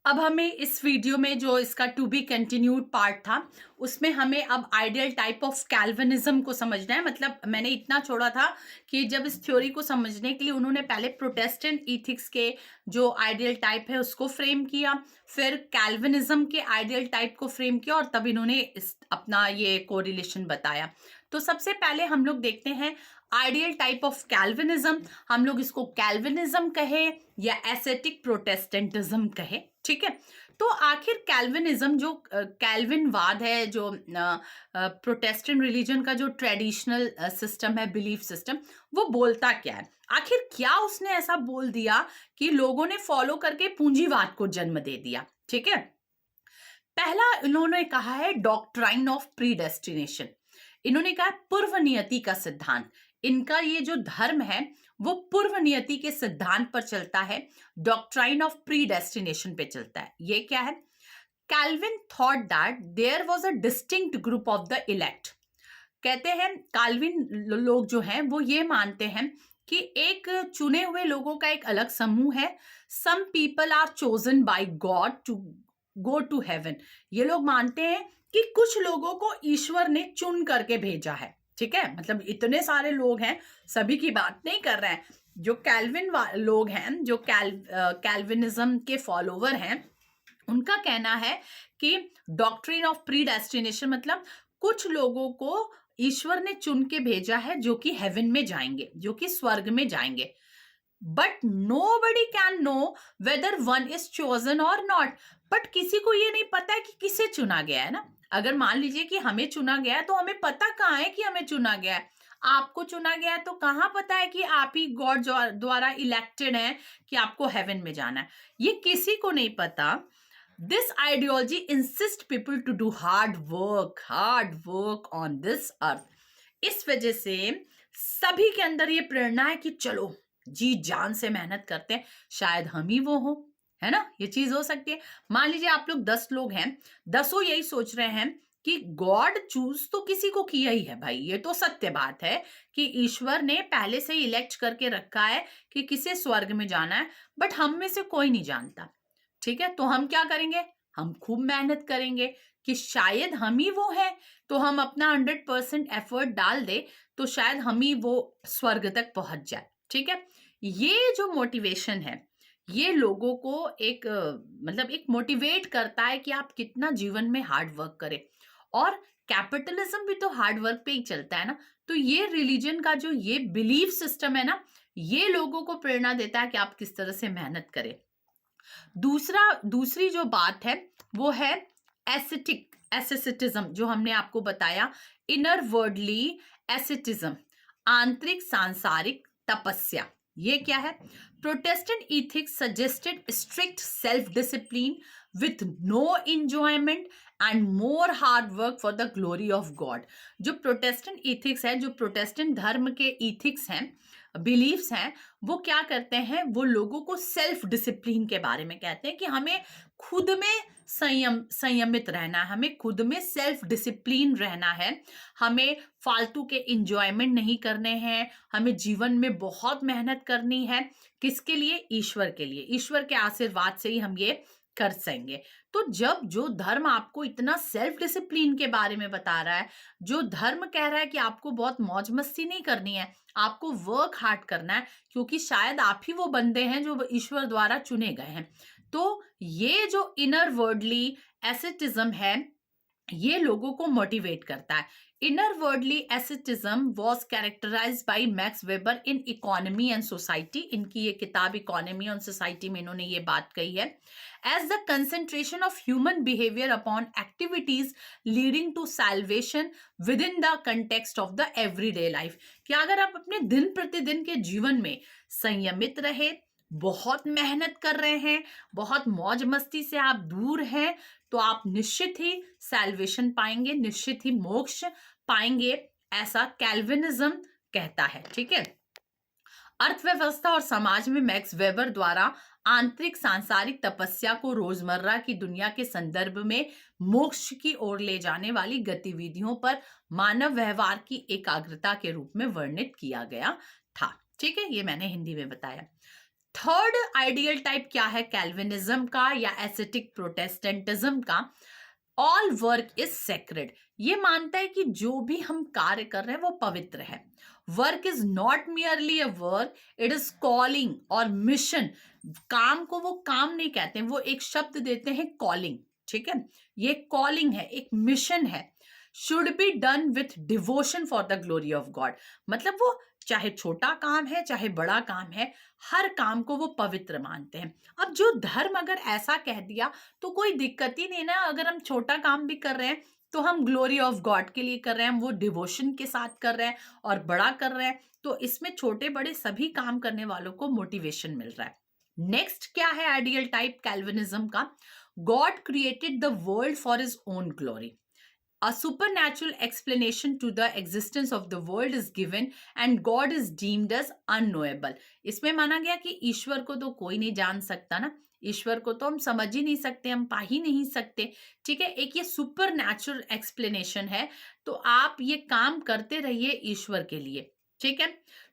अब हमें इस वीडियो में जो इसका टू बी कंटिन्यूड पार्ट था, उसमें हमें अब आइडियल टाइप ऑफ कैल्विनिज्म को समझना है। मतलब मैंने इतना छोड़ा था कि जब इस थ्योरी को समझने के लिए उन्होंने पहले प्रोटेस्टेंट इथिक्स के जो आइडियल टाइप है उसको फ्रेम किया, फिर कैल्विनिज्म के आइडियल टाइप को फ्रेम किया और तब इन्होंने इस अपना ये कोरिलेशन बताया। तो सबसे पहले हम लोग देखते हैं आइडियल टाइप ऑफ कैल्विनिज्म। हम लोग इसको कैल्विनिज्म कहे या एसेटिक प्रोटेस्टेंटिज्म कहे, ठीक है। तो आखिर कैल्विनिज्म जो कैल्विनवाद है, जो प्रोटेस्टेंट रिलीजन का जो ट्रेडिशनल सिस्टम है, बिलीफ सिस्टम, वो बोलता क्या है? आखिर क्या उसने ऐसा बोल दिया कि लोगों ने फॉलो करके पूंजीवाद को जन्म दे दिया, ठीक है। पहला इन्होंने कहा है डॉक्ट्राइन ऑफ प्रीडेस्टिनेशन। इन्होंने कहा पूर्व नियति का सिद्धांत। इनका ये जो धर्म है वो पूर्व नियति के सिद्धांत पर चलता है, डॉक्ट्राइन ऑफ प्रीडेस्टिनेशन पे चलता है। ये क्या है? Calvin thought that there was a distinct group of the elect. कहते हैं काल्विन लोग जो हैं वो ये मानते हैं कि एक चुने हुए लोगों का एक अलग समूह है। Some people are chosen by God to go to heaven. ये लोग मानते हैं कि कुछ लोगों को ईश्वर ने चुन करके भेजा है, ठीक है। मतलब इतने सारे लोग हैं, सभी की बात नहीं कर रहे हैं। जो कैल्विन लोग हैं, जो कैल्विनिज्म के फॉलोवर हैं, उनका कहना है कि डॉक्ट्रिन ऑफ प्रीडेस्टिनेशन मतलब कुछ लोगों को ईश्वर ने चुन के भेजा है जो कि हेवन में जाएंगे, जो कि स्वर्ग में जाएंगे। But nobody can know whether one is chosen और नॉट। बट किसी को ये नहीं पता है कि किसे चुना गया है ना। अगर मान लीजिए कि हमें चुना गया है तो हमें पता कहाँ है कि हमें चुना गया है। आपको चुना गया है तो कहाँ पता है कि आप ही गॉड द्वारा इलेक्टेड हैं कि आपको हेवन में जाना है? ये किसी को नहीं पता। This ideology insist people to do hard work on this earth. इस वजह से सभी के अंदर ये प्रेरणा है कि चलो जी जान से मेहनत करते हैं, शायद हम ही वो हो, है ना। ये चीज हो सकती है। मान लीजिए आप लोग 10 लोग हैं, 10 यही सोच रहे हैं कि गॉड चूज तो किसी को किया ही है भाई। ये तो सत्य बात है कि ईश्वर ने पहले से ही इलेक्ट करके रखा है कि किसे स्वर्ग में जाना है, बट हम में से कोई नहीं जानता, ठीक है। तो हम क्या करेंगे? हम खूब मेहनत करेंगे कि शायद हम ही वो है। तो हम अपना 100% एफर्ट डाल दे तो शायद हम ही वो स्वर्ग तक पहुंच जाए, ठीक है। ये जो मोटिवेशन है ये लोगों को एक मतलब एक मोटिवेट करता है कि आप कितना जीवन में हार्ड वर्क करें। और कैपिटलिज्म भी तो हार्ड वर्क पे ही चलता है ना। तो ये रिलीजन का जो ये बिलीफ सिस्टम है ना, ये लोगों को प्रेरणा देता है कि आप किस तरह से मेहनत करें। दूसरी जो बात है वो है एसेटिज्म, जो हमने आपको बताया, इनर वर्डली एसेटिज्म, आंतरिक सांसारिक तपस्या। ये क्या है? Protestant ethics suggested strict self discipline with no enjoyment and more hard work for the glory of God. जो प्रोटेस्टेंट इथिक्स है, जो प्रोटेस्टेंट धर्म के इथिक्स हैं, बिलीव्स हैं, वो क्या करते हैं? वो लोगों को सेल्फ डिसिप्लिन के बारे में कहते हैं कि हमें खुद में संयमित रहना है, हमें खुद में सेल्फ डिसिप्लिन रहना है, हमें फालतू के इंजॉयमेंट नहीं करने हैं, हमें जीवन में बहुत मेहनत करनी है। किसके लिए? ईश्वर के लिए। ईश्वर के आशीर्वाद से ही हम ये कर सकेंगे। तो जब जो धर्म आपको इतना सेल्फ डिसिप्लिन के बारे में बता रहा है, जो धर्म कह रहा है कि आपको बहुत मौज मस्ती नहीं करनी है, आपको वर्क हार्ड करना है, क्योंकि शायद आप ही वो बंदे हैं जो ईश्वर द्वारा चुने गए हैं। तो ये जो इनर वर्डली एसेटिज्म है ये लोगों को मोटिवेट करता है। Inner worldly asceticism was characterized by Max Weber in economy and society. इनकी ये किताब इकोनॉमी एंड सोसाइटी में इन्होंने ये बात कही है। As the concentration of human behaviour upon activities leading to salvation within the context of the everyday life. कि अगर आप अपने दिन प्रतिदिन के जीवन में संयमित रहे, बहुत मेहनत कर रहे हैं, बहुत मौज मस्ती से आप दूर हैं, तो आप निश्चित ही सैल्वेशन पाएंगे, निश्चित ही मोक्ष पाएंगे, ऐसा कैल्विनिज्म कहता है, ठीक है। अर्थव्यवस्था और समाज में मैक्स वेबर द्वारा आंतरिक सांसारिक तपस्या को रोजमर्रा की दुनिया के संदर्भ में मोक्ष की ओर ले जाने वाली गतिविधियों पर मानव व्यवहार की एकाग्रता के रूप में वर्णित किया गया था, ठीक है। ये मैंने हिंदी में बताया। थर्ड आइडियल टाइप क्या है कैल्विनिज्म का या एस्थेटिक प्रोटेस्टेंटिज्म का? All work is sacred. ये मानता है कि जो भी हम कार्य कर रहे हैं वो पवित्र है। Work is not merely a work, it is calling और मिशन। काम को वो काम नहीं कहते, वो एक शब्द देते हैं कॉलिंग। ठीक है, ये कॉलिंग है, एक मिशन है। Should be done with devotion for the glory of God. मतलब वो चाहे छोटा काम है चाहे बड़ा काम है, हर काम को वो पवित्र मानते हैं। अब जो धर्म अगर ऐसा कह दिया तो कोई दिक्कत ही नहीं ना। अगर हम छोटा काम भी कर रहे हैं तो हम ग्लोरी ऑफ गॉड के लिए कर रहे हैं, हम वो डिवोशन के साथ कर रहे हैं, और बड़ा कर रहे हैं तो इसमें छोटे बड़े सभी काम करने वालों को मोटिवेशन मिल रहा है। नेक्स्ट क्या है आइडियल टाइप कैल्विनिज्म का? God created the world for his own glory. A supernatural explanation to the existence of the world is given and God is deemed as unknowable. इसमें माना गया कि ईश्वर को तो कोई नहीं जान सकता ना, ईश्वर को तो हम समझ ही नहीं सकते, हम पा ही नहीं सकते। ठीक है, एक ये सुपर नेचुरल एक्सप्लेनेशन है, तो आप ये काम करते रहिए ईश्वर के लिए। ठीक है,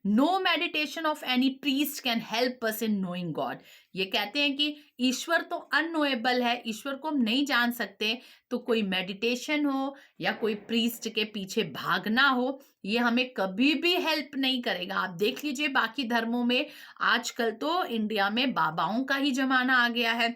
no meditation of any priest can help us in knowing God. ये कहते हैं कि ईश्वर तो अननोएबल है, ईश्वर को हम नहीं जान सकते, तो कोई मेडिटेशन हो या कोई प्रीस्ट के पीछे भागना हो, ये हमें कभी भी हेल्प नहीं करेगा। आप देख लीजिए बाकी धर्मों में, आजकल तो इंडिया में बाबाओं का ही जमाना आ गया है,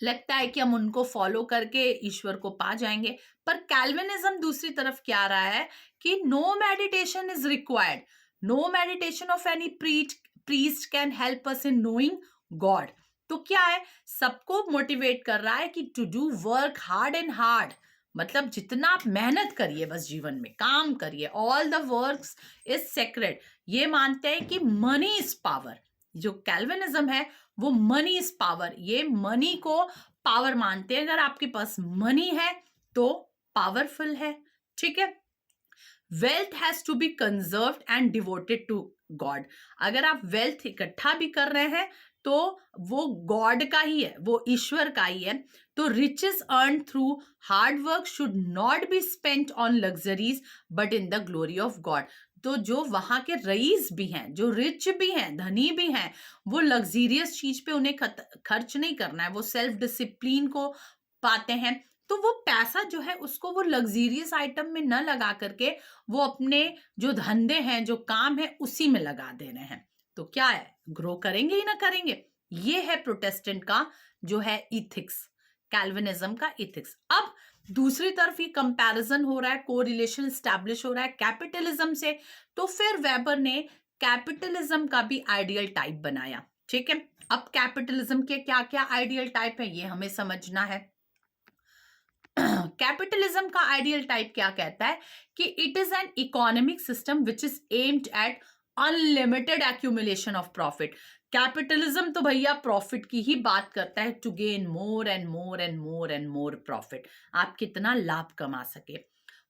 लगता है कि हम उनको फॉलो करके ईश्वर को पा जाएंगे। पर कैल्विनिज्म दूसरी तरफ क्या रहा है कि no meditation is required, no meditation of any priest can help us in knowing God. तो क्या है, सबको मोटिवेट कर रहा है कि to do work hard and hard, मतलब जितना आप मेहनत करिए, बस जीवन में काम करिए। All the works is sacred. ये मानते हैं कि मनी इज पावर। जो कैल्विनिज्म है वो मनी इज पावर, ये मनी को पावर मानते हैं। अगर आपके पास मनी है तो पावरफुल है। ठीक है, wealth has to be conserved and devoted to God. अगर आप वेल्थ इकट्ठा भी कर रहे हैं तो वो गॉड का ही है, वो ईश्वर का ही है। तो riches earn through hard work should not be spent on luxuries but in the glory of God. तो जो वहां के रईस भी हैं, जो रिच भी हैं, धनी भी हैं, वो लग्जीरियस चीज पे उन्हें खर्च नहीं करना है, वो सेल्फ डिसिप्लिन को पाते हैं। तो वो पैसा जो है उसको वो लग्जीरियस आइटम में न लगा करके वो अपने जो धंधे हैं, जो काम है, उसी में लगा दे रहे हैं। तो क्या है, ग्रो करेंगे ही ना करेंगे। ये है प्रोटेस्टेंट का जो है इथिक्स, कैल्विनिज्म का इथिक्स। अब दूसरी तरफ ये कंपैरिजन हो रहा है, कोरिलेशन स्टैब्लिश हो रहा है कैपिटलिज्म से। तो फिर वेबर ने कैपिटलिज्म का भी आइडियल टाइप बनाया। ठीक है, अब कैपिटलिज्म के क्या क्या आइडियल टाइप है ये हमें समझना है। कैपिटलिज्म का आइडियल टाइप क्या कहता है कि it is an economic system which is aimed at unlimited accumulation of profit. Capitalism तो भैया प्रॉफिट की ही बात करता है, to gain more and more and more and more profit, आप कितना लाभ कमा सके।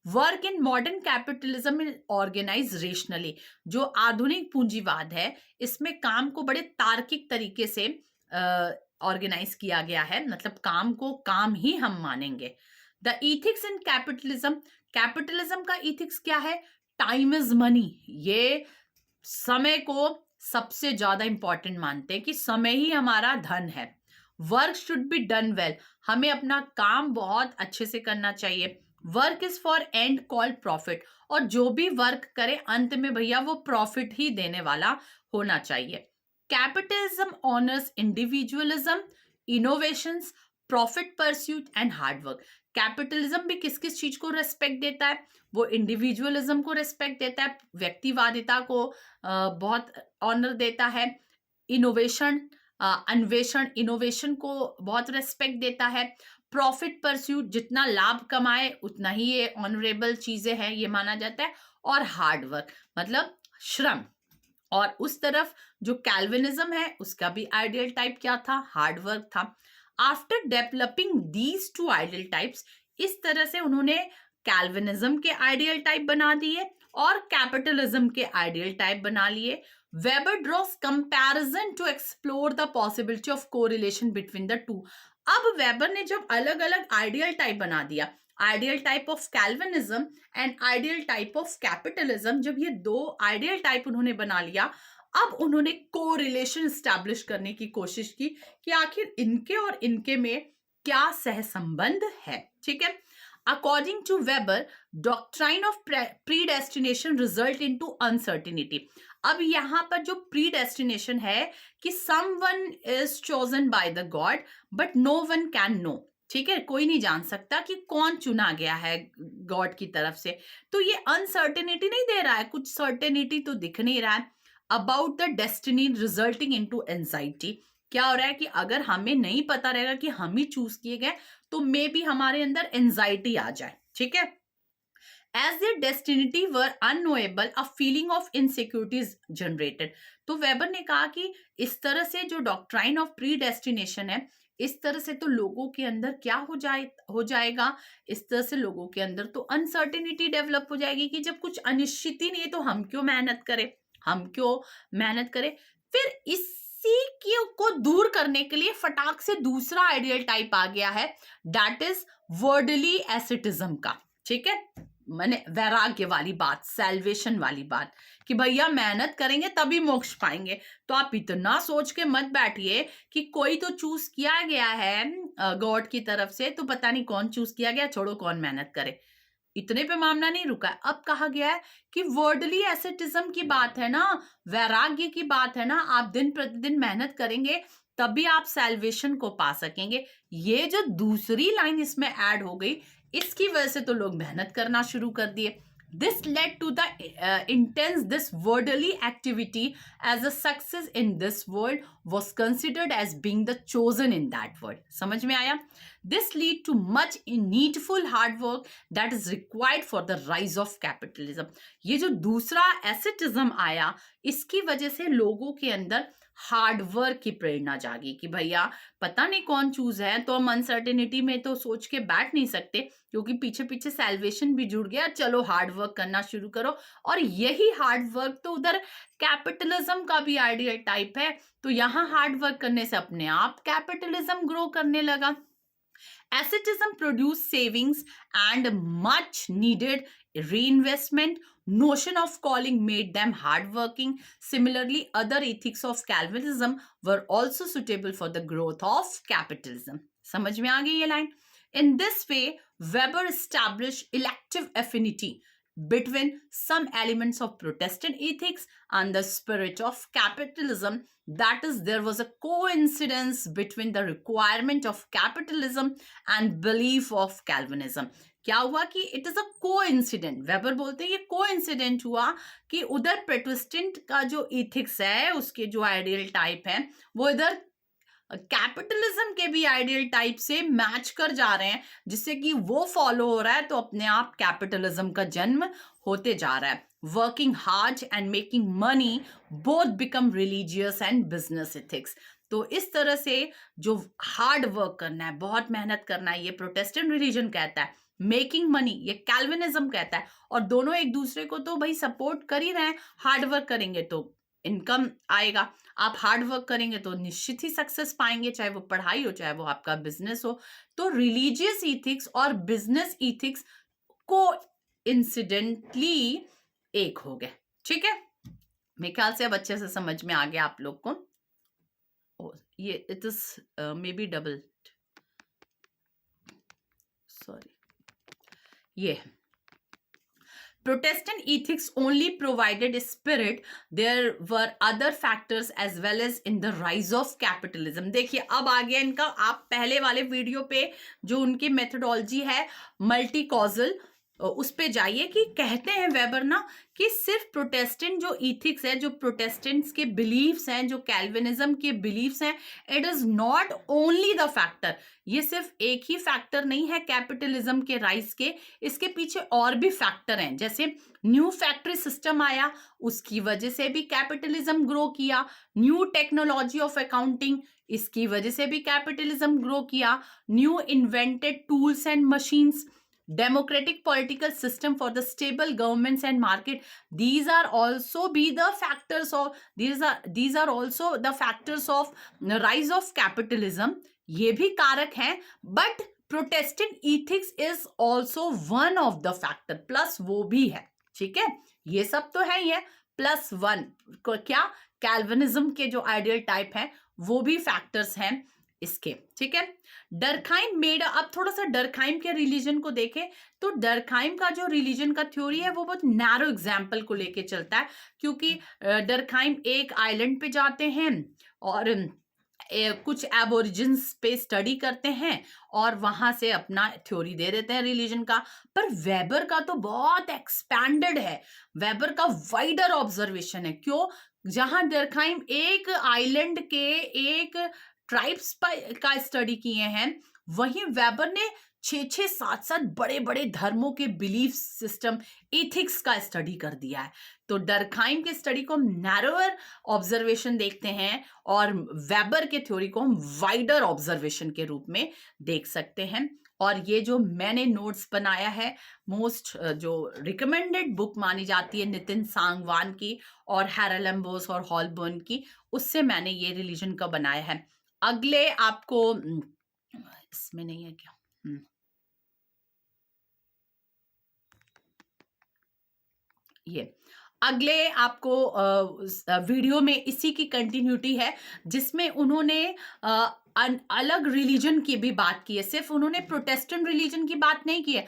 Work in modern capitalism organise rationally. जो आधुनिक पूंजीवाद है इसमें काम को बड़े तार्किक तरीके से ऑर्गेनाइज किया गया है, मतलब काम को काम ही हम मानेंगे। The ethics in capitalism, capitalism का इथिक्स क्या है? Time is money. ये समय को सबसे ज्यादा इंपॉर्टेंट मानते हैं कि समय ही हमारा धन है। Work should be done well, हमें अपना काम बहुत अच्छे से करना चाहिए। Work is for and called profit, और जो भी वर्क करे अंत में भैया वो प्रॉफिट ही देने वाला होना चाहिए। Capitalism honours individualism, innovations, profit pursuit and hard work. Capitalism भी किस किस चीज को रेस्पेक्ट देता है? वो इंडिविजुअलिज्म को रेस्पेक्ट देता है, व्यक्तिवादिता को बहुत ऑनर देता है। इनोवेशन, अन्वेषण, इनोवेशन को बहुत रेस्पेक्ट देता है। प्रॉफिट परस्यूट, जितना लाभ कमाए उतना ही ये ऑनरेबल चीजें हैं ये माना जाता है। और हार्ड वर्क मतलब श्रम। और उस तरफ जो कैल्विनिज्म है उसका भी आइडियल टाइप क्या था? हार्ड वर्क था। After developing these two ideal types, इस तरह से उन्होंने कैल्विनिज्म के आइडियल टाइप बना दिए और कैपिटलिज्म के आइडियल टाइप बना लिए। Weber draws comparison to explore the possibility of correlation between the two. अब वेबर ने जब अलग अलग आइडियल टाइप बना दिया, ideal type of Calvinism and ideal type of capitalism, जब ये दो आइडियल टाइप उन्होंने बना लिया, अब उन्होंने कोरिलेशन स्टैब्लिश करने की कोशिश की कि आखिर इनके और इनके में क्या सहसंबंध है। ठीक है, according to Weber, doctrine of predestination result into uncertainty. अब यहां पर जो प्रीडेस्टिनेशन है कि someone is chosen by the god but no one can know. ठीक है, कोई नहीं जान सकता कि कौन चुना गया है गॉड की तरफ से। तो ये अनसर्टेनिटी नहीं दे रहा है, कुछ सर्टेनिटी तो दिख नहीं रहा है। About the destiny resulting into anxiety, क्या हो रहा है कि अगर हमें नहीं पता रहेगा कि हम ही चूज किए गए तो मे बी हमारे अंदर एंजाइटी आ जाए। ठीक है, as their destiny were unknowable a feeling of insecurity is generated. तो वेबर ने कहा कि इस तरह से जो डॉक्ट्राइन ऑफ प्री डेस्टिनेशन है, इस तरह से तो लोगों के अंदर क्या हो जाएगा, इस तरह से लोगों के अंदर तो अनसर्टेनिटी डेवलप हो जाएगी कि जब कुछ अनिश्चित ही नहीं है तो हम क्यों मेहनत करें, हम क्यों मेहनत करें। फिर इसी को दूर करने के लिए फटाक से दूसरा आइडियल टाइप आ गया है, दैट इज वर्डली एसेटिज्म का। ठीक है, माने वैराग्य वाली बात, सैल्वेशन वाली बात कि भैया मेहनत करेंगे तभी मोक्ष पाएंगे। तो आप इतना सोच के मत बैठिए कि कोई तो चूज किया गया है गॉड की तरफ से, तो पता नहीं कौन चूज किया गया, छोड़ो कौन मेहनत करे। इतने पे मामला नहीं रुका है। अब कहा गया है कि वर्डली एसेटिज्म की बात है ना, वैराग्य की बात है ना, आप दिन प्रतिदिन मेहनत करेंगे तभी आप सैल्वेशन को पा सकेंगे। ये जो दूसरी लाइन इसमें ऐड हो गई, इसकी वजह से तो लोग मेहनत करना शुरू कर दिए। This led to the intense this worldly activity as a success in this world was considered as being the chosen in that world. समझ में आया? This lead to much needful hard work that is required for the rise of capitalism. ये जो दूसरा asceticism आया, इसकी वजह से लोगों के अंदर हार्ड वर्क की प्रेरणा जागी कि भैया पता नहीं कौन चूज है, तो हम अनसर्टेनिटी में तो सोच के बैठ नहीं सकते क्योंकि पीछे पीछे सैल्वेशन भी जुड़ गया, चलो हार्ड वर्क करना शुरू करो। और यही हार्ड वर्क तो उधर कैपिटलिज्म का भी आइडियल टाइप है, तो यहाँ हार्ड वर्क करने से अपने आप कैपिटलिज्म ग्रो करने लगा। Asceticism produced savings and much needed reinvestment. Notion of calling made them hardworking. Similarly, other ethics of Calvinism were also suitable for the growth of capitalism. समझ में आ गई ये line? In this way, Weber established elective affinity between some elements of Protestant ethics and the spirit of capitalism. That is, there was a coincidence between the requirement of capitalism and belief of Calvinism. क्या हुआ कि it is a coincident, weber बोलते हैं ये coincident हुआ कि उधर Protestant का जो इथिक्स है, उसके जो आइडियल टाइप है, वो इधर कैपिटलिज्म के भी आइडियल टाइप से मैच कर जा रहे हैं, जिससे कि वो फॉलो हो रहा है, तो अपने आप कैपिटलिज्म का जन्म होते जा रहा है। Working hard and making money both become religious and business ethics. तो इस तरह से जो हार्ड वर्क करना है, बहुत मेहनत करना है, ये प्रोटेस्टेंट रिलीजन कहता है। मेकिंग मनी ये कैल्विनिज्म कहता है। और दोनों एक दूसरे को तो भाई सपोर्ट कर ही रहे हैं। हार्ड वर्क करेंगे तो इनकम आएगा, आप हार्ड वर्क करेंगे तो निश्चित ही सक्सेस पाएंगे, चाहे वो पढ़ाई हो चाहे वो आपका बिजनेस हो। तो रिलीजियस इथिक्स और बिजनेस इथिक्स को इंसिडेंटली एक हो गए। ठीक है, मेरे ख्याल से अब अच्छे से समझ में आ गया आप लोग को। ये it is may be double, sorry, ये Protestant ethics only provided a spirit. There were other factors as well as in the rise of capitalism. देखिए अब आ गया इनका, आप पहले वाले वीडियो पे जो उनकी मेथोडोलॉजी है मल्टी कॉजल, उस पे जाइए कि कहते हैं वेबर ना कि सिर्फ प्रोटेस्टेंट जो इथिक्स है, जो प्रोटेस्टेंट्स के बिलीव्स हैं, जो कैल्विनिज्म के बिलीव्स हैं, it is not only the factor. ये सिर्फ एक ही फैक्टर नहीं है कैपिटलिज्म के राइज के, इसके पीछे और भी फैक्टर हैं। जैसे न्यू फैक्ट्री सिस्टम आया, उसकी वजह से भी कैपिटलिज्म ग्रो किया। न्यू टेक्नोलॉजी ऑफ अकाउंटिंग, इसकी वजह से भी कैपिटलिज्म ग्रो किया। New invented tools and machines, democratic political system for the stable governments and market, these are also the factors of the rise of capitalism. ये भी कारक हैं, but protestant ethics is also one of the factor, plus वो भी है। ठीक है, ये सब तो है ही है, प्लस वन क्या कैल्विनिज्म के जो आइडियल टाइप हैं वो भी फैक्टर्स हैं इसके, ठीक है। डर्खाइम मेड, अब थोड़ा सा डर्खाइम के रिलीजन को देखें तो डर्खाइम का जो रिलीजन का थ्योरी है वो बहुत नैरो एग्जाम्पल को लेके चलता है, क्योंकि डर्खाइम एक आइलैंड पे जाते हैं और कुछ एबोरिजिन्स पे स्टडी करते हैं और वहां से अपना थ्योरी दे देते हैं रिलीजन का। पर वेबर का तो बहुत एक्सपैंडेड है, वेबर का वाइडर ऑब्जर्वेशन है। क्यों? जहां डर्खाइम एक आइलैंड के एक ट्राइब्स का स्टडी किए हैं, वहीं वेबर ने 6-6, 7-7 बड़े बड़े धर्मों के बिलीफ सिस्टम, एथिक्स का स्टडी कर दिया है। तो डर्खाइम के स्टडी को हम नैरोअर ऑब्जर्वेशन देखते हैं और वेबर के थ्योरी को हम वाइडर ऑब्जर्वेशन के रूप में देख सकते हैं। और ये जो मैंने नोट्स बनाया है, मोस्ट जो रिकमेंडेड बुक मानी जाती है नितिन सांगवान की और हैरलम्बोस और हॉलबर्न की, उससे मैंने ये रिलीजन का बनाया है। अगले आपको इसमें नहीं है क्या? ये अगले आपको वीडियो में इसी की कंटिन्यूटी है, जिसमें उन्होंने अलग रिलीजन की भी बात की है। सिर्फ उन्होंने प्रोटेस्टेंट रिलीजन की बात नहीं की है,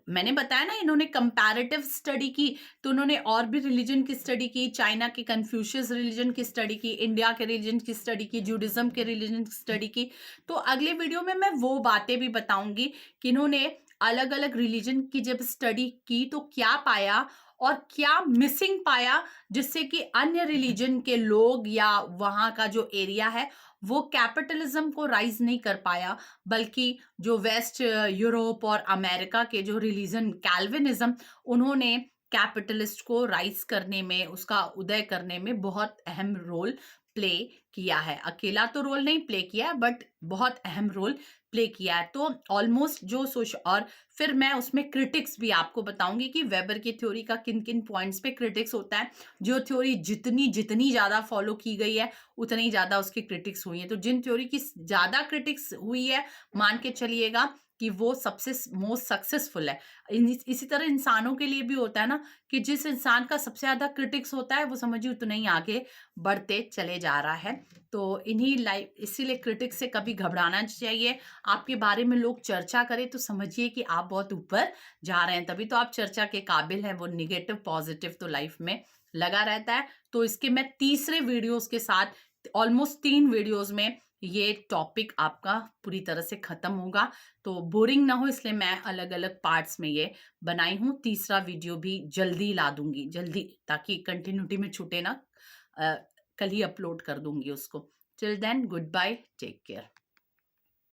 मैंने बताया ना इन्होंने कंपैरेटिव स्टडी की, तो उन्होंने और भी रिलीजन की स्टडी की, चाइना के कन्फ्यूशियस रिलीजन की स्टडी की, इंडिया के रिलीजन की स्टडी की, जूडिज्म के रिलीजन की स्टडी की। तो अगले वीडियो में मैं वो बातें भी बताऊंगी कि इन्होंने अलग अलग रिलीजन की जब स्टडी की तो क्या पाया और क्या मिसिंग पाया, जिससे कि अन्य रिलीजन के लोग या वहां का जो एरिया है वो कैपिटलिज्म को राइज नहीं कर पाया, बल्कि जो वेस्ट यूरोप और अमेरिका के जो रिलीजन कैल्विनिज्म, उन्होंने कैपिटलिस्ट को राइज करने में, उसका उदय करने में बहुत अहम रोल प्ले किया है। अकेला तो रोल नहीं प्ले किया है, बट बहुत अहम रोल प्ले किया है। तो ऑलमोस्ट जो और फिर मैं उसमें क्रिटिक्स भी आपको बताऊंगी कि वेबर की थ्योरी का किन किन पॉइंट्स पे क्रिटिक्स होता है। जो थ्योरी जितनी जितनी ज्यादा फॉलो की गई है उतनी ज्यादा उसकी क्रिटिक्स हुई है। तो जिन थ्योरी की ज्यादा क्रिटिक्स हुई है, मान के चलिएगा कि वो सबसे मोस्ट सक्सेसफुल है। इसी तरह इंसानों के लिए भी होता है ना, कि जिस इंसान का सबसे ज्यादा क्रिटिक्स होता है वो समझिए उतना ही आगे बढ़ते चले जा रहा है। तो इन्हीं लाइफ, इसीलिए क्रिटिक्स से कभी घबराना चाहिए। आपके बारे में लोग चर्चा करें तो समझिए कि आप बहुत ऊपर जा रहे हैं, तभी तो आप चर्चा के काबिल हैं। वो निगेटिव पॉजिटिव तो लाइफ में लगा रहता है। तो इसके मैं तीसरे वीडियोस के साथ, ऑलमोस्ट 3 वीडियोस में ये टॉपिक आपका पूरी तरह से खत्म होगा। तो बोरिंग ना हो इसलिए मैं अलग अलग पार्ट्स में ये बनाई हूँ। तीसरा वीडियो भी जल्दी ला दूंगी, जल्दी, ताकि कंटिन्यूटी में छूटे ना। कल ही अपलोड कर दूंगी उसको। Till then, goodbye, take care.